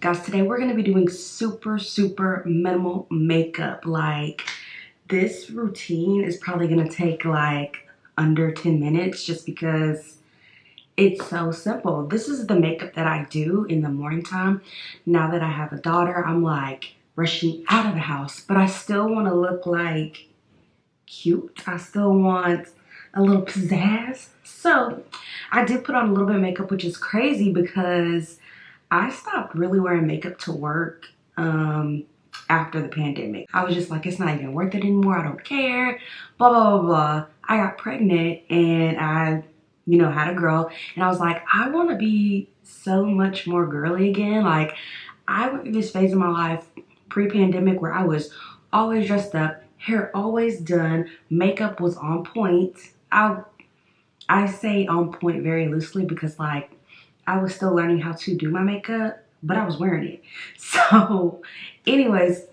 Guys, today we're going to be doing super minimal makeup. Like, this routine is probably going to take like under 10 minutes just because it's so simple. This is the makeup that I do in the morning time. Now that I have a daughter, I'm like rushing out of the house, but I still want to look like cute. I still want a little pizzazz. So I did put on a little bit of makeup, which is crazy because I stopped really wearing makeup to work after the pandemic. I was just like, it's not even worth it anymore. I don't care. Blah, blah, blah, blah. I got pregnant and I, had a girl. And I was like, I want to be so much more girly again. Like, I went through this phase of my life pre-pandemic where I was always dressed up, hair always done, makeup was on point. I say on point very loosely because like I was still learning how to do my makeup, but I was wearing it. So anyways,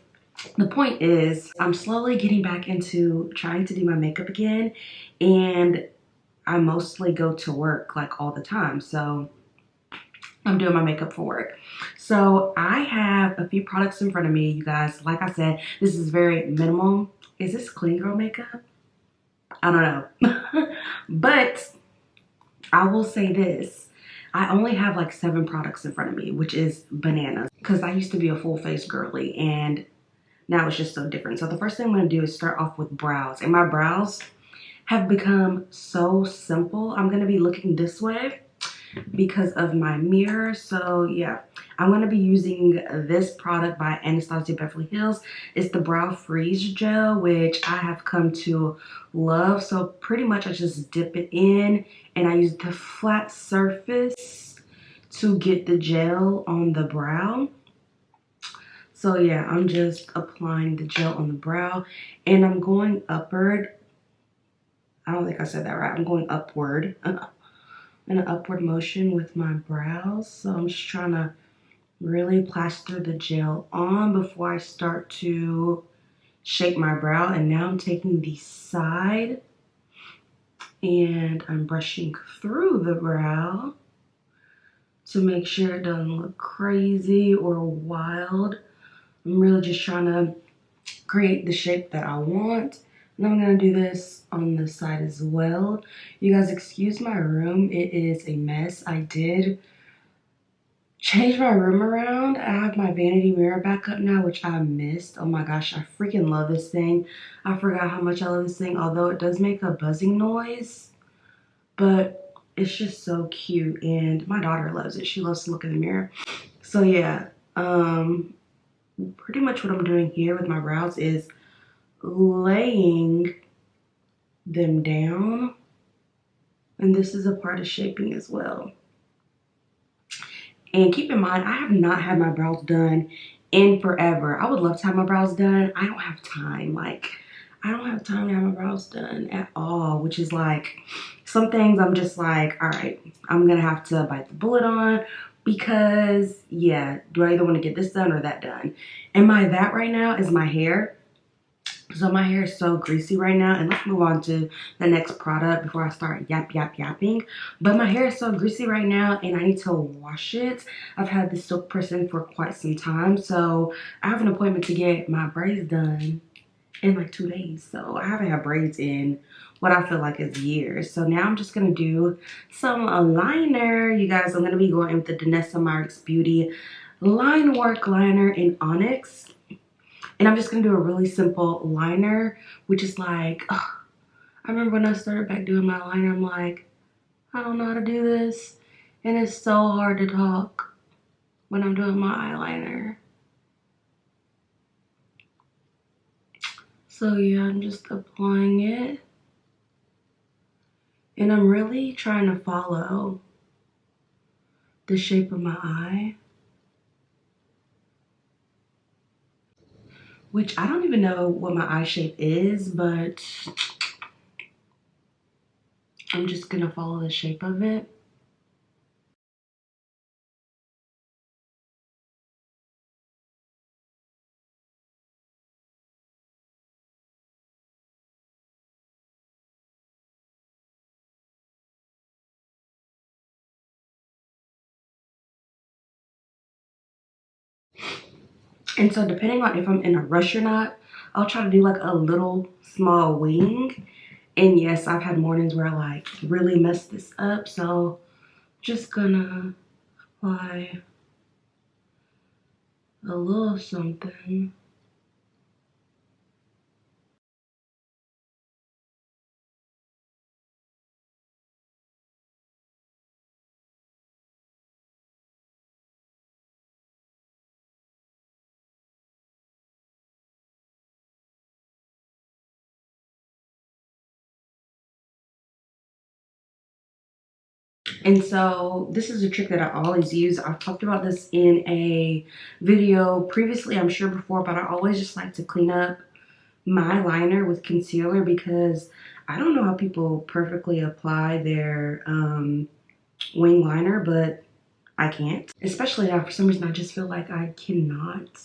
the point is I'm slowly getting back into trying to do my makeup again, and I mostly go to work like all the time. So I'm doing my makeup for work. So I have a few products in front of me, you guys. Like I said, this is very minimal. Is this clean girl makeup? I don't know. But I will say this. I only have like 7 products in front of me, which is bananas. Because I used to be a full face girly and now it's just so different. So the first thing I'm going to do is start off with brows. And my brows have become so simple. I'm going to be looking this way because of my mirror. So yeah, I'm going to be using this product by Anastasia Beverly Hills. It's the Brow Freeze Gel, which I have come to love. So pretty much I just dip it in and I use the flat surface to get the gel on the brow. So yeah, I'm just applying the gel on the brow and I'm going upward. I don't think I said that right. I'm going upward. In an upward motion with my brows. So I'm just trying to really plaster the gel on before I start to shape my brow. And now I'm taking the side and I'm brushing through the brow to make sure it doesn't look crazy or wild. I'm really just trying to create the shape that I want. And I'm going to do this on this side as well. You guys, excuse my room. It is a mess. I did change my room around. I have my vanity mirror back up now, which I missed. Oh my gosh, I freaking love this thing. I forgot how much I love this thing, although it does make a buzzing noise. But it's just so cute, and my daughter loves it. She loves to look in the mirror. So yeah, pretty much what I'm doing here with my brows is laying them down, and this is a part of shaping as well. And keep in mind, I have not had my brows done in forever. I would love to have my brows done. I don't have time. Like, I don't have time to have my brows done at all, which is like, some things I'm just like, all right, I'm gonna have to bite the bullet on because yeah, do I either want to get this done or that done? And my that right now is my hair. So my hair is so greasy right now, and let's move on to the next product before I start yapping. But my hair is so greasy right now and I need to wash it. I've had this silk person for quite some time, so I have an appointment to get my braids done in like 2 days. So I haven't had braids in what I feel like is years. So now I'm just gonna do some liner. You guys, I'm gonna be going with the Danessa Myricks Beauty Line Work Liner in Onyx. And I'm just going to do a really simple liner, which is like, ugh, I remember when I started back doing my liner, I'm like, I don't know how to do this. And it's so hard to talk when I'm doing my eyeliner. So yeah, I'm just applying it. And I'm really trying to follow the shape of my eye. Which I don't even know what my eye shape is, but I'm just gonna follow the shape of it. And so depending on if I'm in a rush or not, I'll try to do like a little small wing. And yes, I've had mornings where I like really mess this up. So just gonna apply a little something. And so this is a trick that I always use. I've talked about this in a video previously, I'm sure before, but I always just like to clean up my liner with concealer because I don't know how people perfectly apply their wing liner, but I can't. Especially now, for some reason, I just feel like I cannot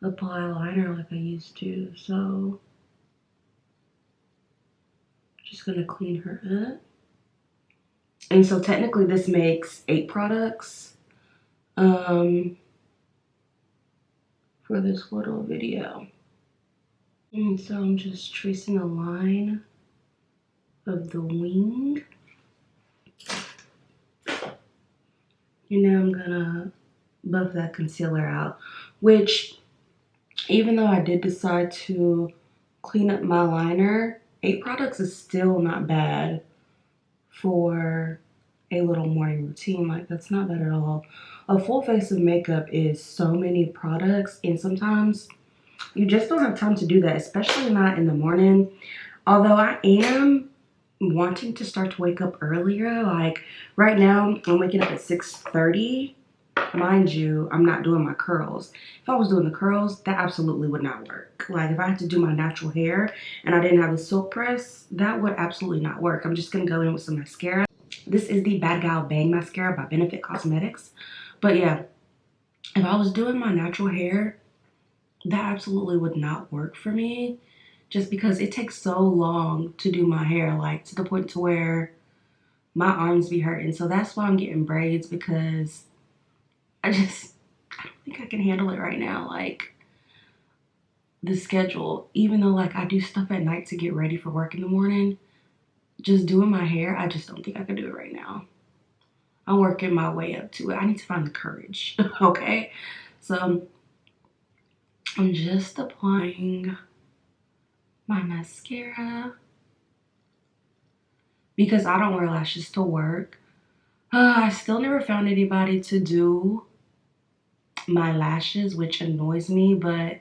apply liner like I used to. So just gonna clean her up. And so technically this makes 8 products for this little video. And so I'm just tracing a line of the wing. And now I'm gonna buff that concealer out, which even though I did decide to clean up my liner, 8 products is still not bad for a little morning routine. Like, that's not bad at all. A full face of makeup is so many products, and sometimes you just don't have time to do that, especially not in the morning. Although I am wanting to start to wake up earlier. Like right now, I'm waking up at 6:30. Mind you, I'm not doing my curls. If I was doing the curls, that absolutely would not work. Like if I had to do my natural hair and I didn't have the silk press, that would absolutely not work. I'm just gonna go in with some mascara. This is the Bad Gal Bang Mascara by Benefit Cosmetics. But yeah, if I was doing my natural hair, that absolutely would not work for me just because it takes so long to do my hair, like to the point to where my arms be hurting. So that's why I'm getting braids, because I don't think I can handle it right now. Like the schedule, even though like I do stuff at night to get ready for work in the morning, just doing my hair, I just don't think I could do it right now. I'm working my way up to it. I need to find the courage, okay? So I'm just applying my mascara because I don't wear lashes to work. I still never found anybody to do my lashes, which annoys me, but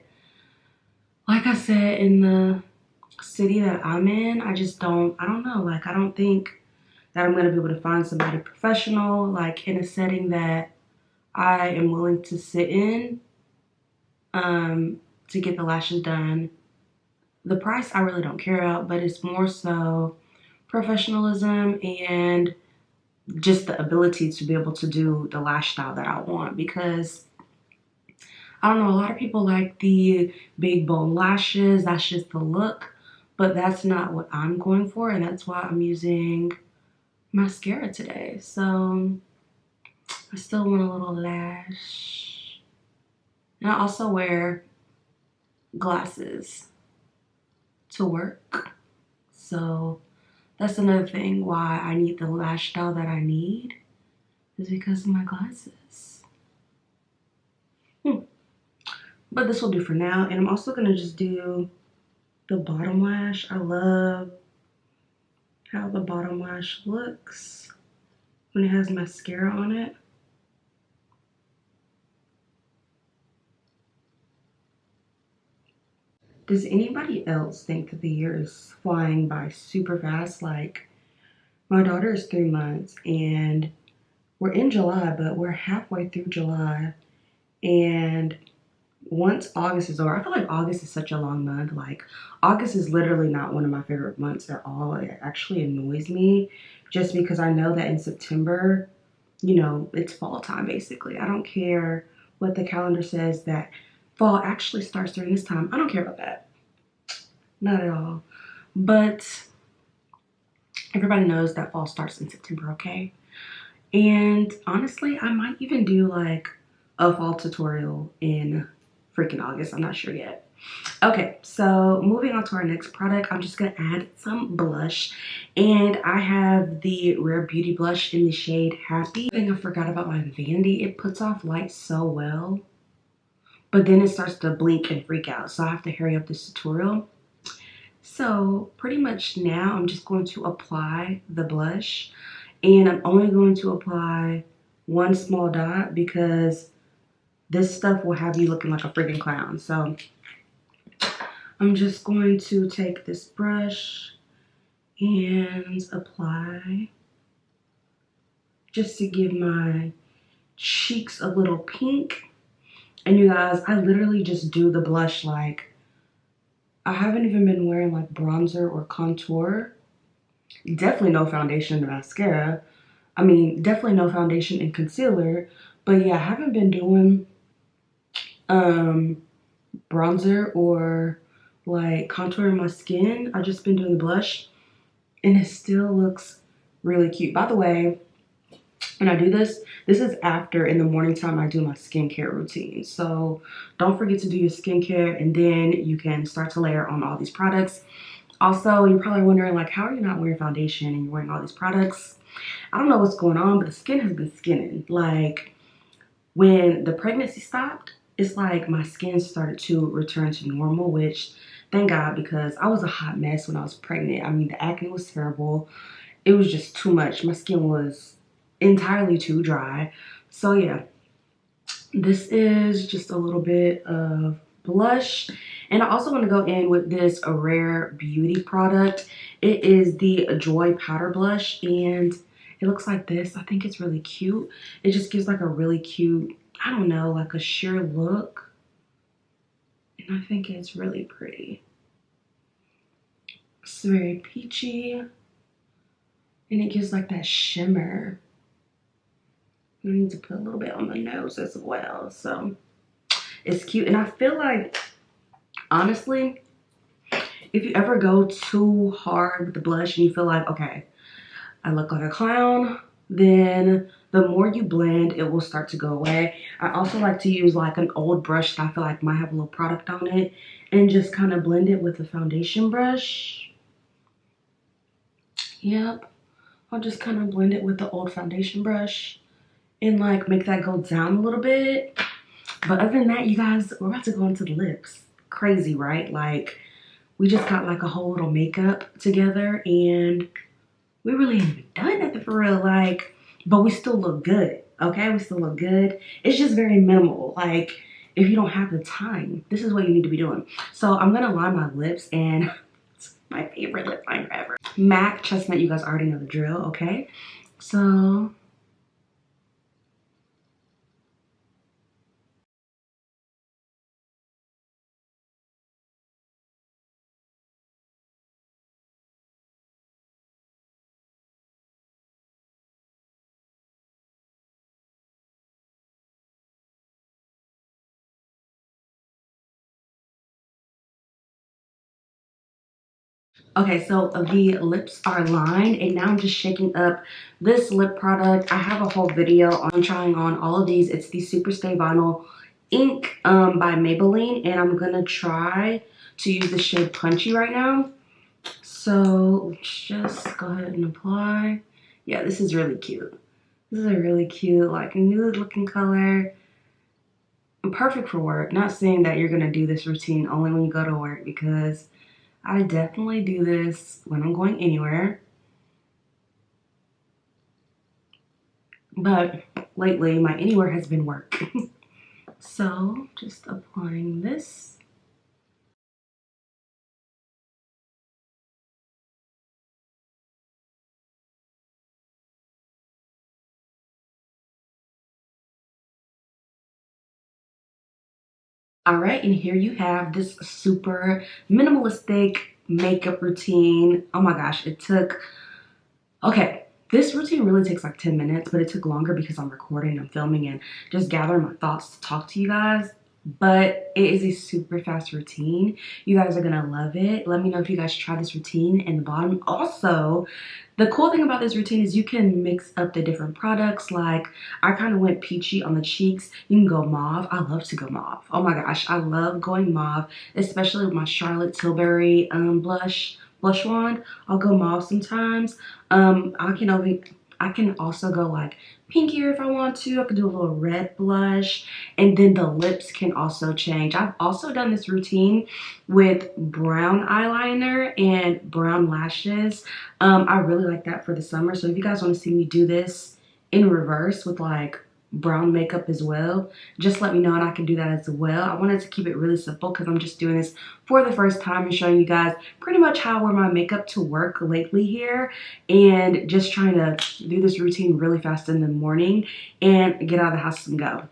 like I said, in the city that I'm in, I don't know, like I don't think that I'm gonna be able to find somebody professional, like in a setting that I am willing to sit in to get the lashes done. The price I really don't care about, but it's more so professionalism and just the ability to be able to do the lash style that I want, because I don't know, a lot of people like the big bone lashes. That's just the look, but that's not what I'm going for, and that's why I'm using mascara today. So I still want a little lash. And I also wear glasses to work. So that's another thing why I need the lash style that I need, is because of my glasses. But this will do for now. And I'm also gonna just do the bottom lash. I love how the bottom lash looks when it has mascara on it. Does anybody else think that the year is flying by super fast? Like, my daughter is 3 months and we're in July, but we're halfway through July. And once August is over, I feel like August is such a long month. Like, August is literally not one of my favorite months at all. It actually annoys me just because I know that in September, you know, it's fall time basically. I don't care what the calendar says that fall actually starts during this time. I don't care about that. Not at all. But everybody knows that fall starts in September, okay? And honestly, I might even do like a fall tutorial in freaking August. I'm not sure yet. Okay, so moving on to our next product, I'm just gonna add some blush, and I have the Rare Beauty blush in the shade Happy. I think I forgot about my Vanity. It puts off light so well, but then it starts to blink and freak out, so I have to hurry up this tutorial. So pretty much now I'm just going to apply the blush, and I'm only going to apply one small dot because this stuff will have you looking like a freaking clown. So I'm just going to take this brush and apply just to give my cheeks a little pink. And you guys, I literally just do the blush like, I haven't even been wearing like bronzer or contour. Definitely no foundation and mascara. I mean, definitely no foundation and concealer. But yeah, I haven't been doing bronzer or like contouring my skin. I've just been doing the blush, and it still looks really cute. By the way, when I do this is after, in the morning time, I do my skincare routine. So don't forget to do your skincare, and then you can start to layer on all these products. Also, you're probably wondering like, how are you not wearing foundation and you're wearing all these products? I don't know what's going on, but the skin has been skinning. Like when the pregnancy stopped, it's like my skin started to return to normal, which thank God, because I was a hot mess when I was pregnant. I mean, the acne was terrible. It was just too much. My skin was entirely too dry. So yeah, this is just a little bit of blush. And I also want to go in with this Rare Beauty product. It is the Joy Powder Blush, and it looks like this. I think it's really cute. It just gives like a really cute, I don't know, like a sheer look. And I think it's really pretty. It's very peachy, and it gives like that shimmer. I need to put a little bit on the nose as well. So it's cute. And I feel like, honestly, if you ever go too hard with the blush and you feel like, okay, I look like a clown, then the more you blend, it will start to go away. I also like to use like an old brush that I feel like might have a little product on it, and just kind of blend it with the foundation brush. Yep. I'll just kind of blend it with the old foundation brush and like make that go down a little bit. But other than that, you guys, we're about to go into the lips. Crazy, right? Like, we just got like a whole little makeup together, and we really ain't even done nothing for real. Like, but we still look good, okay? We still look good. It's just very minimal. Like, if you don't have the time, this is what you need to be doing. So I'm gonna line my lips, and it's my favorite lip liner ever. MAC Chestnut, you guys already know the drill, okay? So okay, so the lips are lined, and now I'm just shaking up this lip product. I have a whole video on trying on all of these. It's the Super Stay Vinyl Ink by Maybelline, and I'm gonna try to use the shade Punchy right now. So let's just go ahead and apply. Yeah, this is really cute. This is a really cute, like, nude looking color. Perfect for work. Not saying that you're gonna do this routine only when you go to work, because I definitely do this when I'm going anywhere. But lately, my anywhere has been work. So, just applying this. All right, and here you have this super minimalistic makeup routine. Oh my gosh, it took, okay, this routine really takes like 10 minutes, but it took longer because I'm recording, I'm filming, and just gathering my thoughts to talk to you guys. but it is a super fast routine. You guys are gonna love it. Let me know if you guys try this routine in the bottom. Also, the cool thing about this routine is you can mix up the different products. Like, I kind of went peachy on the cheeks. You can go mauve. I love to go mauve. Oh my gosh, I love going mauve, especially with my Charlotte Tilbury blush wand. I'll go mauve sometimes. I can also go like pinkier if I want to. I could do a little red blush, and then the lips can also change. I've also done this routine with brown eyeliner and brown lashes. I really like that for the summer. So if you guys want to see me do this in reverse with like brown makeup as well, just let me know and I can do that as well. I wanted to keep it really simple because I'm just doing this for the first time and showing you guys pretty much how I wear my makeup to work lately here, and just trying to do this routine really fast in the morning and get out of the house and go.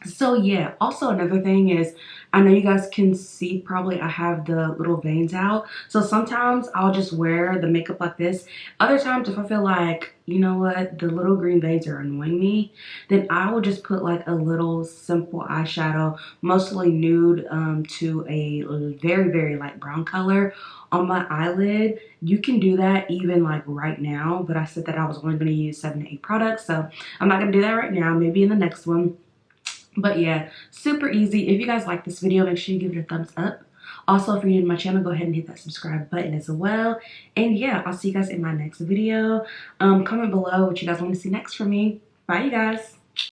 So yeah, also another thing is, I know you guys can see probably I have the little veins out. So sometimes I'll just wear the makeup like this. Other times if I feel like, you know what, the little green veins are annoying me, then I will just put like a little simple eyeshadow, mostly nude to a very, very light brown color on my eyelid. You can do that even like right now, but I said that I was only going to use 7 to 8 products. So I'm not going to do that right now, maybe in the next one. But yeah, super easy. If you guys like this video, make sure you give it a thumbs up. Also, if you're new to my channel, go ahead and hit that subscribe button as well. And yeah, I'll see you guys in my next video. Comment below what you guys want to see next from me. Bye, you guys.